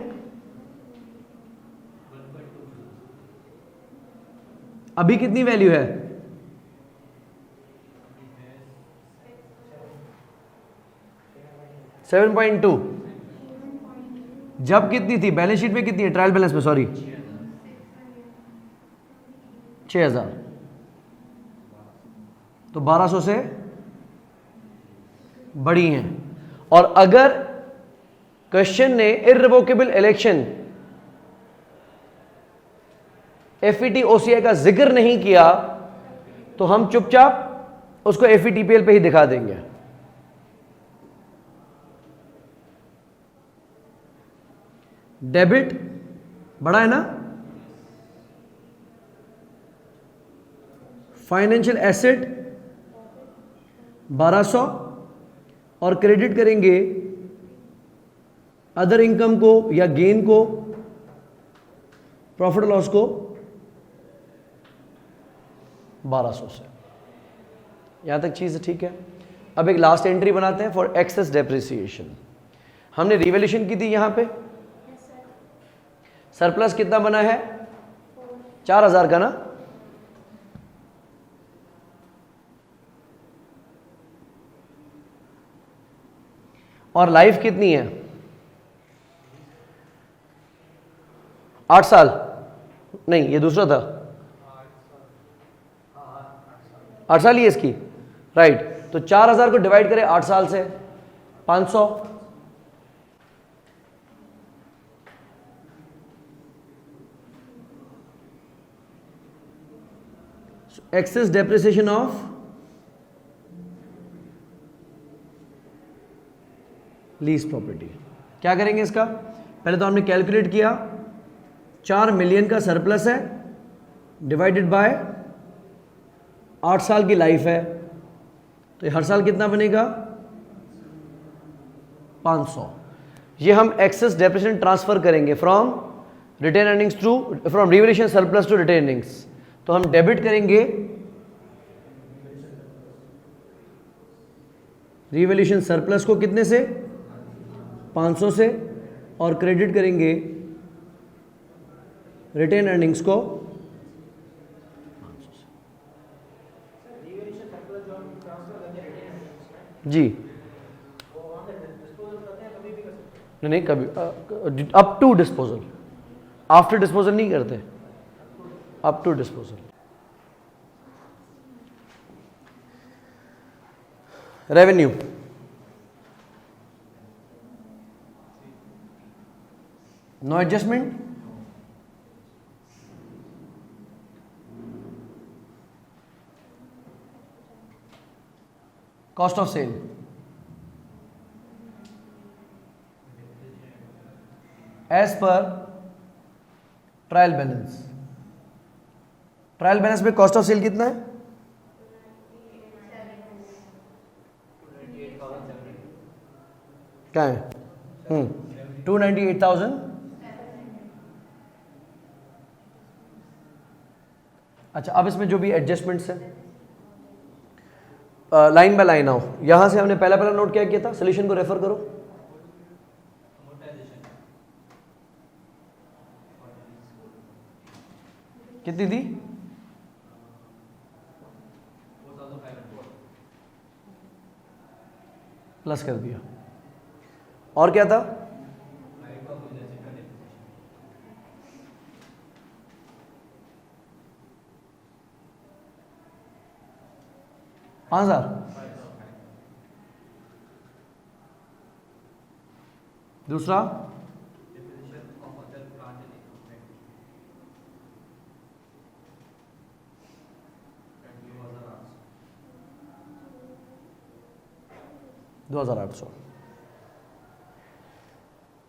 अभी कितनी वैल्यू है? 7.2। जब कितनी थी? बैलेंस शीट में कितनी है? ट्रायल बैलेंस में, सॉरी, 6000। तो 1200 से बड़ी हैं। और अगर क्वेश्चन ने इररिवोकेबल इलेक्शन एफईटी ओसीआई का जिक्र नहीं किया, तो हम चुपचाप उसको एफईटीपीएल पे ही दिखा देंगे। डेबिट बड़ा है ना, फाइनेंशियल एसेट 1200, और क्रेडिट करेंगे अदर इनकम को या गेन को, प्रॉफिट लॉस को 1200 से। यहां तक चीज ठीक है। अब एक लास्ट एंट्री बनाते हैं फॉर एक्सेस डेप्रिसिएशन। हमने रिवैल्यूएशन की थी यहां पे। सरप्लस कितना बना है? 4000 का ना। और लाइफ कितनी है? 8 साल नहीं, ये दूसरा था। 8 साल ही है इसकी, राइट। तो 4000 को डिवाइड करें 8 साल से, 500। Excess depreciation of lease property. क्या करेंगे इसका? पहले तो हमने कैलकुलेट किया, 4 मिलियन का सरप्लस है, डिवाइडेड बाय 8 साल की लाइफ है, तो हर साल कितना बनेगा? 500। ये हम एक्सेस डेप्रिसिएशन ट्रांसफर करेंगे from retained earnings to, from revaluation surplus to retained earnings. तो हम डेबिट करेंगे रिवैल्यूएशन सरप्लस को कितने से? 500 से, और क्रेडिट करेंगे रिटेन अर्निंग्स को 500 से। जी नहीं, कभी up to disposal, after disposal नहीं करते, up to disposal. Revenue, no adjustment, cost of sale, as per trial balance. Trial balance में कॉस्ट ऑफ सेल कितना है? क्या है? 298,000। अच्छा, अब इसमें जो भी एडजस्टमेंट्स हैं, लाइन बाय लाइन आओ। यहां से हमने पहला नोट क्या किया था? सोल्यूशन को रेफर करो। कितनी थी? प्लस कर दिया। और क्या था? $5,000। दूसरा $2,800।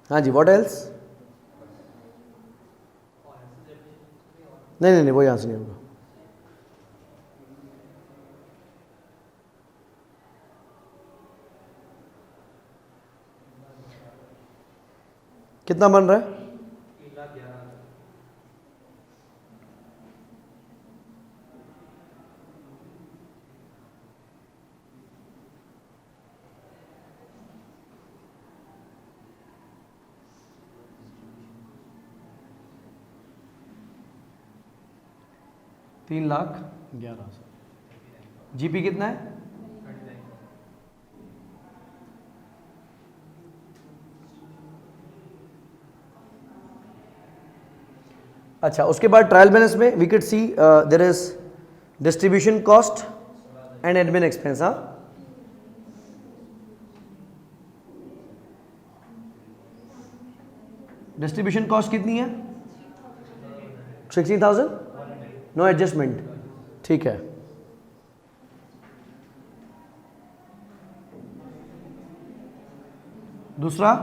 हाँ जी, व्हाट एल्स? नहीं, वो यहां से नहीं होगा। कितना बन रहा है? $3,11,000। जीपी कितना है? अच्छा, उसके बाद ट्रायल बैलेंस में we can see there is distribution cost and admin expense. हाँ, डिस्ट्रीब्यूशन कॉस्ट कितनी है? 16,000, नो एडजस्टमेंट, ठीक है। दूसरा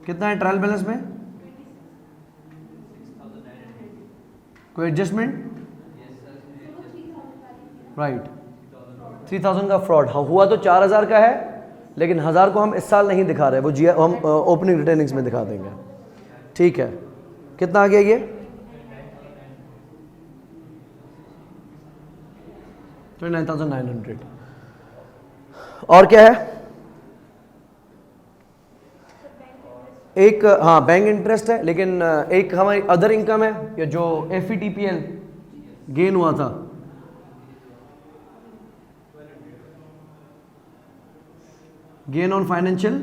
कितना है ट्रायल बैलेंस में? कोई एडजस्टमेंट? राइट, 3,000 का फ्रॉड। हाँ, हुआ तो 4,000 का है, लेकिन 1,000 को हम इस साल नहीं दिखा रहे, वो हम ओपनिंग रिटर्निंग्स में दिखा देंगे। ठीक है, कितना आ गया ये? 29,900। और क्या है? एक, हाँ, बैंक इंटरेस्ट है, लेकिन एक हमारी अदर इनकम है, या जो FVTPL गेन हुआ था, गेन ऑन फाइनेंशियल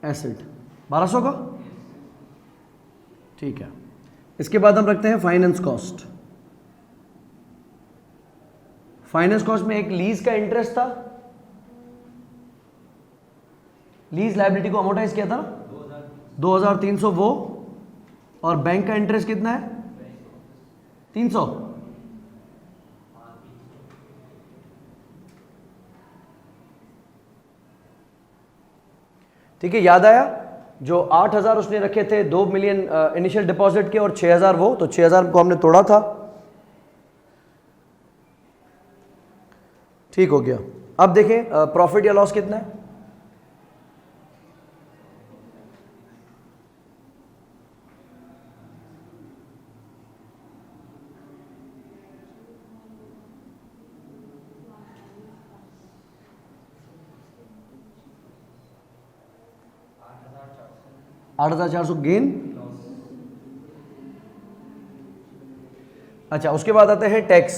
एसेट, 1,200 का। ठीक है, इसके बाद हम रखते हैं फाइनेंस कॉस्ट। फाइनेंस कॉस्ट में एक लीज का इंटरेस्ट था, लीज लायबिलिटी को अमोर्टाइज किया था ना 2300 वो, और बैंक का इंटरेस्ट कितना है 300। ठीक है, याद आया? जो 8000 उसने रखे थे, 2 मिलियन इनिशियल डिपॉजिट के और 6000 वो, तो 6000 को हमने तोड़ा था। ठीक हो गया। अब देखें प्रॉफिट या लॉस कितना है। $8,400 गेन। अच्छा, उसके बाद आते हैं टैक्स।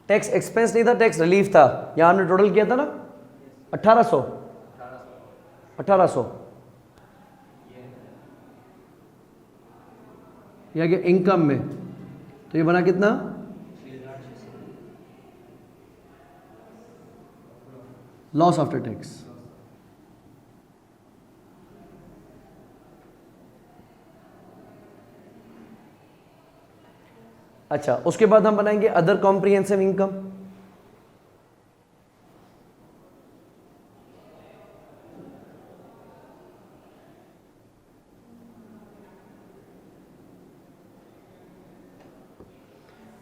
टैक्स एक्सपेंस नहीं था, टैक्स रिलीफ था। यहां हमने टोटल किया था ना 1800 या कि इनकम में, तो ये बना कितना लॉस आफ्टर टैक्स। अच्छा, उसके बाद हम बनाएंगे other comprehensive income.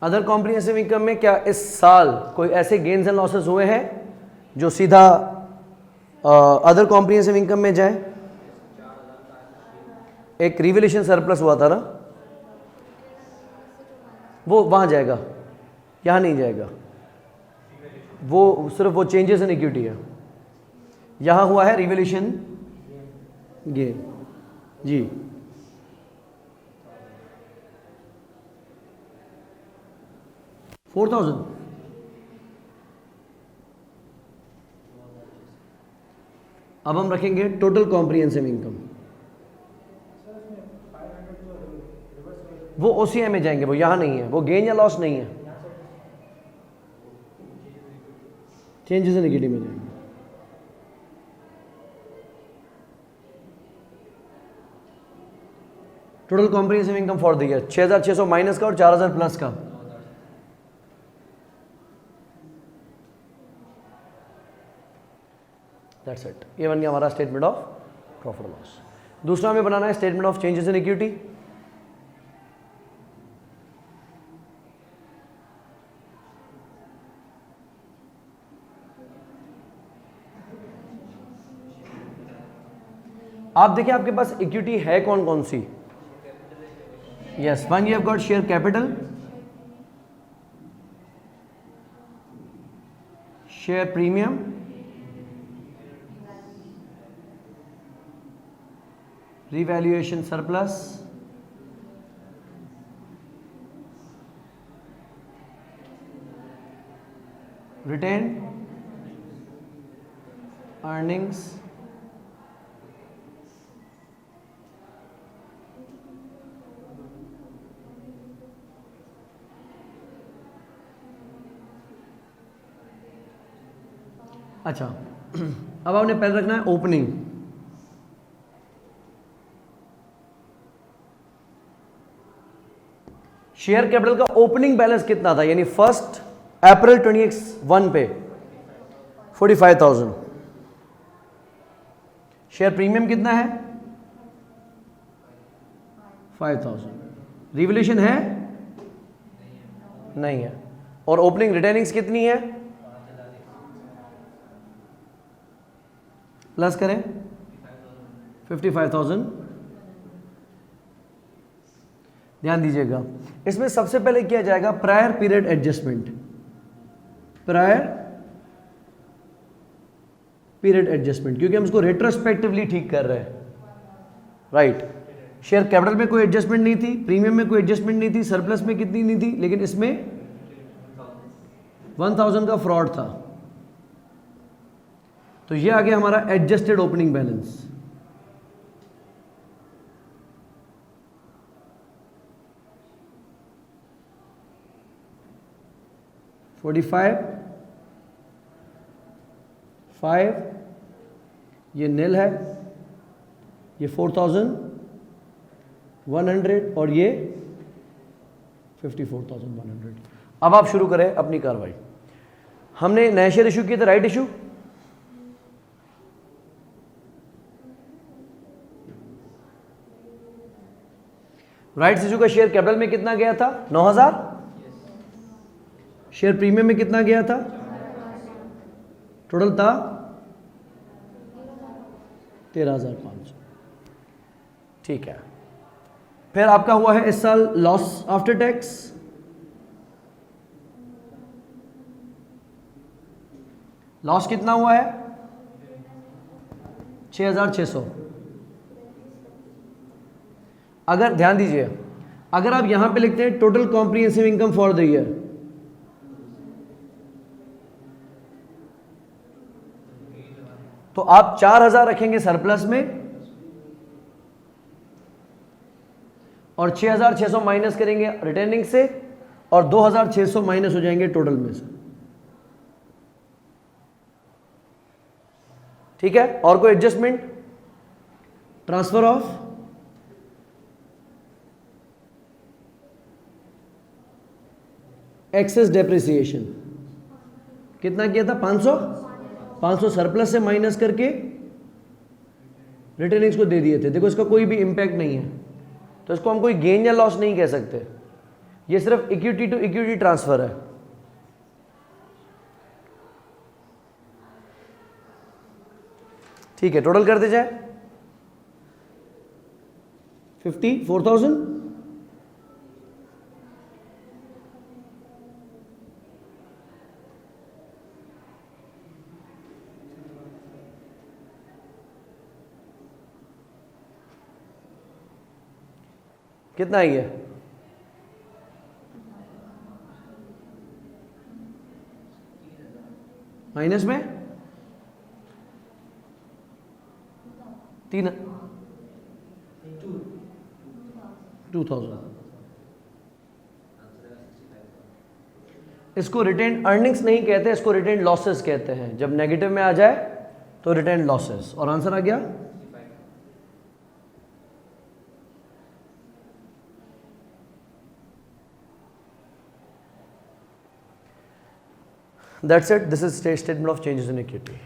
Other comprehensive income में क्या इस साल कोई ऐसे गेन्स एंड लॉसेस हुए हैं जो सीधा अदर कॉम्प्रिहेंसिव इनकम में जाए? एक रिवैल्यूएशन सरप्लस हुआ था ना, वो वहां जाएगा, यहां नहीं जाएगा। वो सिर्फ वो चेंजेस इन इक्विटी है। यहां हुआ है रिवैल्यूएशन गेन जी। $4,000। अब हम रखेंगे टोटल कॉम्प्रिहेंसिव इनकम। वो ओसीआई में जाएंगे, वो यहां नहीं है, वो गेन या लॉस नहीं है, चेंजेस इन इक्विटी में जाएंगे। Total comprehensive income for the year 6600 minus का और 4000 प्लस का। That's it. ये बन गया हमारा स्टेटमेंट ऑफ प्रॉफिट लॉस। दूसरा हमें बनाना है statement of changes in equity. आप देखिए आपके पास इक्विटी है कौन कौन सी। Yes, one you have got share capital, share premium, revaluation surplus, retain earnings, अच्छा अब आपने पहले रखना है ओपनिंग। शेयर कैपिटल का ओपनिंग बैलेंस कितना था, यानी 1 अप्रैल 2021 पे 45,000। शेयर प्रीमियम कितना है 5,000। रिवैल्यूएशन है नहीं है। और ओपनिंग रिटेनिंग्स कितनी है, प्लस करें 55,000। ध्यान दीजिएगा, इसमें सबसे पहले किया जाएगा prior period adjustment. Prior period adjustment, क्योंकि हम इसको रेट्रोस्पेक्टिवली ठीक कर रहे हैं, राइट। शेयर कैपिटल में कोई एडजस्टमेंट नहीं थी, प्रीमियम में कोई एडजस्टमेंट नहीं थी, सरप्लस में कितनी नहीं थी, लेकिन इसमें 1000 का फ्रॉड था। तो तो ये आ गया हमारा एडजस्टेड ओपनिंग बैलेंस। $45,500 ये नील है, ये 4,100 और ये 54,100। अब आप शुरू करें अपनी कार्रवाई। हमने नए शेयर इशू किए थे, राइट इशू। राइट्स इशू का शेयर कैपिटल में कितना गया था? 9,000। शेयर प्रीमियम में कितना गया था? टोटल था 13,500। ठीक है। फिर आपका हुआ है इस साल लॉस आफ्टर टैक्स, लॉस कितना हुआ है? 6,600। अगर ध्यान दीजिए, अगर आप यहां पे लिखते हैं total comprehensive income for the year, तो आप 4,000 रखेंगे सरप्लस में और 6,600 माइनस करेंगे रिटर्निंग से और 2,600 माइनस हो जाएंगे टोटल में से। ठीक है। और कोई adjustment? Transfer of excess depreciation कितना किया था? 500 सरप्लस से माइनस करके रिटर्निंग्स को दे दिए थे। देखो इसका कोई भी इंपैक्ट नहीं है, तो इसको हम कोई गेन या लॉस नहीं कह सकते, ये सिर्फ इक्विटी टू इक्विटी ट्रांसफर है। ठीक है, टोटल करते जाए 54,000। कितना आई है? माइनस में 2,000। इसको रिटेन अर्निंग्स नहीं कहते, इसको रिटेन लॉसेस कहते हैं। जब नेगेटिव में आ जाए तो रिटेन लॉसेस। और आंसर आ गया That's it. This is statement of changes in equity.